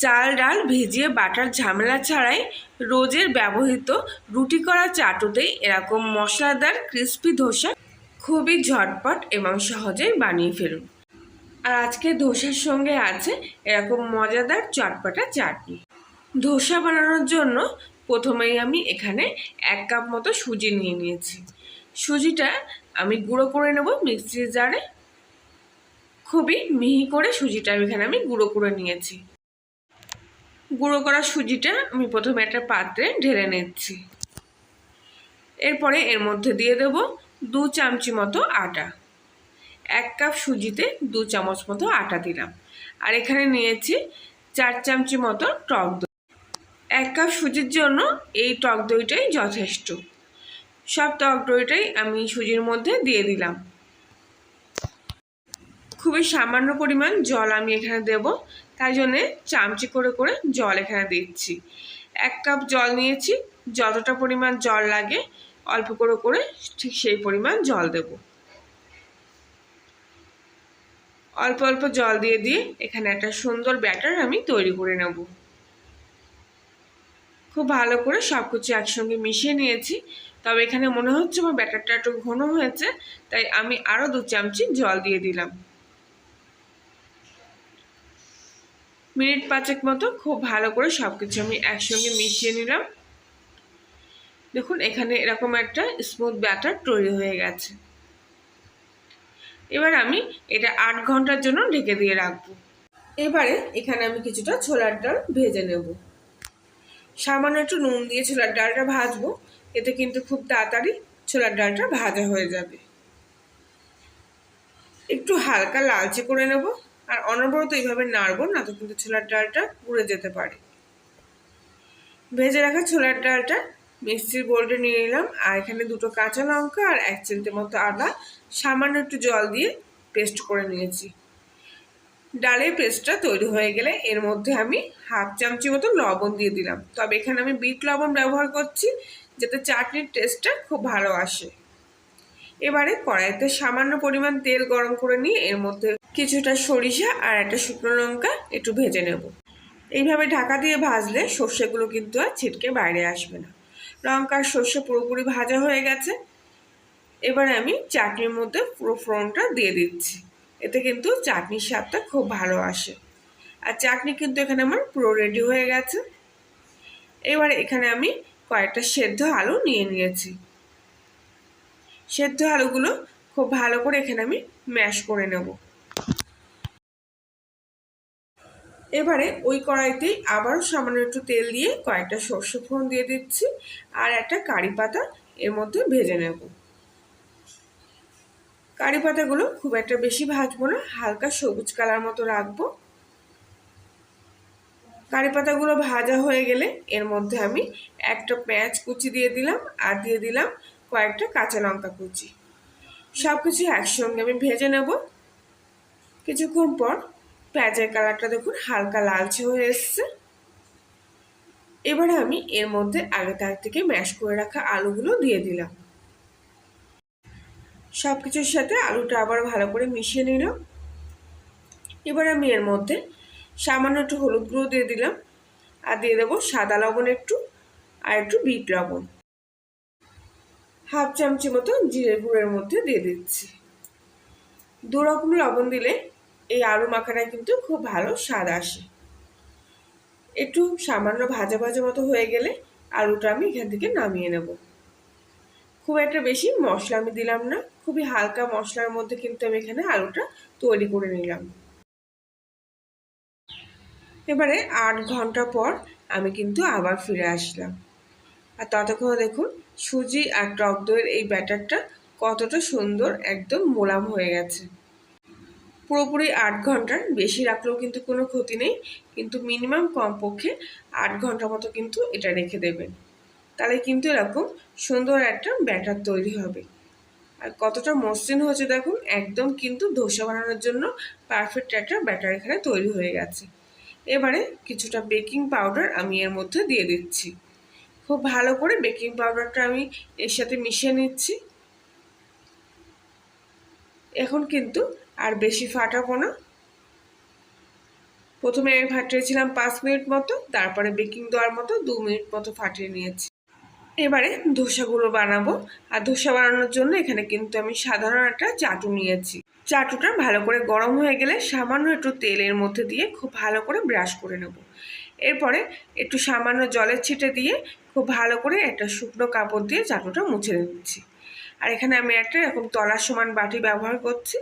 চাল ডাল ভিজিয়ে বাটার ঝামেলা ছাড়াই রোজের ব্যবহৃত রুটি করা চাটুতেই এরকম মশলাদার ক্রিস্পি ধোসা খুবই ঝটপট এবং সহজেই বানিয়ে ফেলুন। আর আজকে ধোসার সঙ্গে আছে এরকম মজাদার চটপটা চাটনি। ধোসা বানানোর জন্য প্রথমেই আমি এখানে 1 কাপ মতো সুজি নিয়ে নিয়েছি। সুজিটা আমি গুঁড়ো করে নেব মিক্সির জারে। খুবই মিহি করে সুজিটা এখানে আমি গুঁড়ো করে নিয়েছি। গুঁড়ো করা সুজিটা আমি প্রথমে একটা পাত্রে ঢেলে নিচ্ছি। এরপরে এর মধ্যে দিয়ে দেব 2 চামচি মতো আটা। 1 কাপ সুজিতে 2 চামচ মতো আটা দিলাম। আর এখানে নিয়েছি 4 চামচি মতো টক দই। 1 কাপ সুজির জন্য এই টক দইটাই যথেষ্ট। সব টক দইটাই আমি সুজির মধ্যে দিয়ে দিলাম। খুবই সামান্য পরিমাণ জল আমি এখানে দেব, তাই জন্যে চামচি করে করে জল এখানে দিচ্ছি। 1 কাপ জল নিয়েছি, যতটা পরিমাণ জল লাগে অল্প করে করে ঠিক সেই পরিমাণ জল দেব। অল্প অল্প জল দিয়ে দিয়ে এখানে একটা সুন্দর ব্যাটার আমি তৈরি করে নেব। খুব ভালো করে সব কিছু একসঙ্গে মিশিয়ে নিয়েছি। তবে এখানে মনে হচ্ছে আমার ব্যাটারটা একটু ঘন হয়েছে, তাই আমি আরও 2 চামচি জল দিয়ে দিলাম। মিনিট 5 মতো খুব ভালো করে সব কিছু আমি একসঙ্গে মিশিয়ে নিলাম। দেখুন এখানে এরকম একটা স্মুথ ব্যাটার তৈরি হয়ে গেছে। এবার আমি এটা 8 ঘন্টার জন্য ঢেকে দিয়ে রাখবো। এবারে এখানে আমি কিছুটা ছোলার ডাল ভেজে নেব। সামান্য একটু নুন দিয়ে ছোলার ডালটা ভাজবো, এতে কিন্তু খুব তাড়াতাড়ি ছোলার ডালটা ভাজা হয়ে যাবে। একটু হালকা লালচে করে নেব, আর অনবরত এইভাবে নাড়বো, না তো কিন্তু ছোলার ডালটা পুড়ে যেতে পারে। ভেজে রাখা ছোলার ডালটা মিক্সির বোর্ডে নিয়ে নিলাম। আর এখানে 2টো কাঁচা লঙ্কা আর 1 চিমটে মতো আদা সামান্য একটু জল দিয়ে পেস্ট করে নিয়েছি। ডালের পেস্টটা তৈরি হয়ে গেলে এর মধ্যে আমি 1/2 চামচি মতো লবণ দিয়ে দিলাম। তবে এখানে আমি বিট লবণ ব্যবহার করছি, যাতে চাটনির টেস্টটা খুব ভালো আসে। এবারে কড়াইতে সামান্য পরিমাণ তেল গরম করে নিয়ে এর মধ্যে কিছুটা সরিষা আর একটা শুকনো লঙ্কা একটু ভেজে নেব। এইভাবে ঢাকা দিয়ে ভাজলে সর্ষেগুলো কিন্তু আর ছিটকে বাইরে আসবে না। লঙ্কা আর সর্ষে পুরোপুরি ভাজা হয়ে গেছে। এবারে আমি চাটনির মধ্যে পুরো ফোড়নটা দিয়ে দিচ্ছি। এতে কিন্তু চাটনির স্বাদটা খুব ভালো আসে। আর চাটনি কিন্তু এখানে আমার পুরো রেডি হয়ে গেছে। এবারে এখানে আমি কয়েকটা সেদ্ধ আলু নিয়ে নিয়েছি। সেদ্ধ আলুগুলো খুব ভালো করে এখানে আমি ম্যাশ করে নেব। এবারে ওই কড়াইতেই আবারও সামান্য একটু তেল দিয়ে কয়েকটা সর্ষে ফোড়ন দিয়ে দিচ্ছি, আর একটা কারি পাতা এর মধ্যে ভেজে নেব। কারি পাতাগুলো খুব একটা বেশি ভাজবো না, হালকা সবুজ কালার মতো রাখবো। কারি পাতাগুলো ভাজা হয়ে গেলে এর মধ্যে আমি একটা পেঁয়াজ কুচি দিয়ে দিলাম, আর দিয়ে দিলাম কয়েকটা কাঁচা লঙ্কা কুচি। সব কিছু একসঙ্গে আমি ভেজে নেব। কিছুক্ষণ পর পেঁয়াজের কালারটা দেখুন হালকা লালচে হয়ে এসছে। এবারে আমি এর মধ্যে আগে তার থেকে ম্যাশ করে রাখা আলুগুলো দিয়ে দিলাম। সব কিছুর সাথে আলুটা আবার ভালো করে মিশিয়ে নিলাম। এবার আমি এর মধ্যে সামান্য একটু হলুদ গুঁড়ো দিয়ে দিলাম, আর দিয়ে দেবো সাদা লবণ একটু, আর একটু বিট লবণ। 1/2 চামচি মতো জিরে গুঁড়োর মধ্যে দিয়ে দিচ্ছি। 2 রকম লবণ দিলে এই আলু মাখাটায় কিন্তু খুব ভালো স্বাদ আসে। একটু সামান্য ভাজা ভাজা মতো হয়ে গেলে আলুটা আমি এখান থেকে নামিয়ে নেব। খুব একটা বেশি মশলা আমি দিলাম না, খুবই হালকা মশলার মধ্যে কিন্তু আমি এখানে আলুটা তৈরি করে নিলাম। এবারে 8 ঘন্টা পর আমি কিন্তু আবার ফিরে আসলাম। আর ততক্ষণে দেখুন সুজি আর টক দইয়ের এই ব্যাটারটা কতটা সুন্দর একদম মোলাম হয়ে গেছে। পুরোপুরি 8 ঘন্টার বেশি রাখলেও কিন্তু কোনো ক্ষতি নেই, কিন্তু মিনিমাম কমপক্ষে 8 ঘন্টা মতো কিন্তু এটা রেখে দেবেন। তাহলে কিন্তু এরকম সুন্দর একটা ব্যাটার তৈরি হবে। আর কতটা মসৃণ হয়েছে দেখুন, একদম কিন্তু ধোসা বানানোর জন্য পারফেক্ট একটা ব্যাটার এখানে তৈরি হয়ে গেছে। এবারে কিছুটা বেকিং পাউডার আমি এর মধ্যে দিয়ে দিচ্ছি। খুব ভালো করে বেকিং পাউডারটা আমি এর সাথে মিশিয়ে নিচ্ছি। এখন কিন্তু আর বেশি ফাটাবো না। প্রথমে আমি ফাটিয়েছিলাম 5 মিনিট মতো, তারপরে বেকিং দেওয়ার মতো 2 মিনিট মতো ফাটিয়ে নিয়েছি। এবারে ধোসাগুলো বানাবো। আর ধোসা বানানোর জন্য এখানে কিন্তু আমি সাধারণ একটা চাটু নিয়েছি। চাটুটা ভালো করে গরম হয়ে গেলে সামান্য একটু তেলের মধ্যে দিয়ে খুব ভালো করে ব্রাশ করে নেব। এরপরে একটু সামান্য জলের ছিটে দিয়ে খুব ভালো করে একটা শুকনো কাপড় দিয়ে চাটুটা মুছে নিচ্ছি। আর এখানে আমি একটা এরকম তলার সমান বাটি ব্যবহার করছি।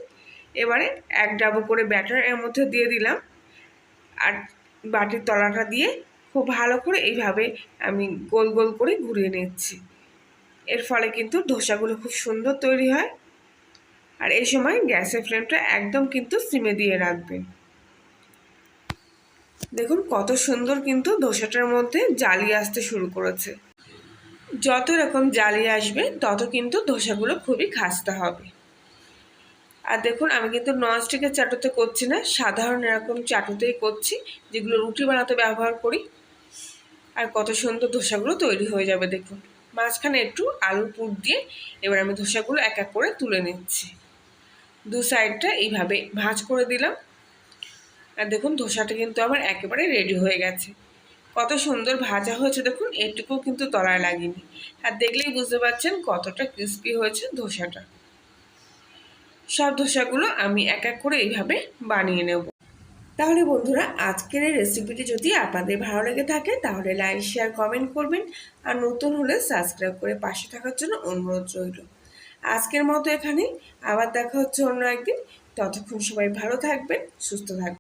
এবারে 1 ডাবু করে ব্যাটার এর মধ্যে দিয়ে দিলাম, আর বাটির তলাটা দিয়ে খুব ভালো করে এইভাবে আমি গোল গোল করে ঘুরিয়ে নিচ্ছি। এর ফলে কিন্তু ধোসাগুলো খুব সুন্দর তৈরি হয়। আর এই সময় গ্যাসের ফ্লেমটা একদম কিন্তু সিমে দিয়ে রাখবেন। দেখুন কত সুন্দর কিন্তু ধোসাটার মধ্যে জালি আসতে শুরু করেছে। যত রকম জালি আসবে তত কিন্তু ধোসাগুলো খুবই খাস্তা হবে। আর দেখুন আমি কিন্তু ননস্টিকের চাটুতে করছি না, সাধারণ এরকম চাটুতেই করছি, যেগুলো রুটি বানাতে ব্যবহার করি। আর কত সুন্দর ধোসাগুলো তৈরি হয়ে যাবে দেখুন। মাঝখানে একটু আলুর পুর দিয়ে এবার আমি ধোসাগুলো এক এক করে তুলে নিচ্ছি। দু সাইডটা এইভাবে ভাঁজ করে দিলাম। আর দেখুন ধোসাটা কিন্তু আমার একেবারে রেডি হয়ে গেছে। কত সুন্দর ভাজা হয়েছে দেখুন, এটুকু কিন্তু তলায় লাগেনি। আর দেখলেই বুঝতে পারছেন কতটা ক্রিস্পি হয়েছে ধোসাটা। সব ধোসাগুলো আমি এক এক করে এইভাবে বানিয়ে নেব। তাহলে বন্ধুরা, আজকের এই রেসিপিটি যদি আপনাদের ভালো লেগে থাকে তাহলে লাইক, শেয়ার, কমেন্ট করবেন। আর নতুন হলে সাবস্ক্রাইব করে পাশে থাকার জন্য অনুরোধ রইল। আজকের মতো এখানেই, আবার দেখা হচ্ছে অন্য একদিন। ততক্ষণ সবাই ভালো থাকবেন, সুস্থ থাকবেন।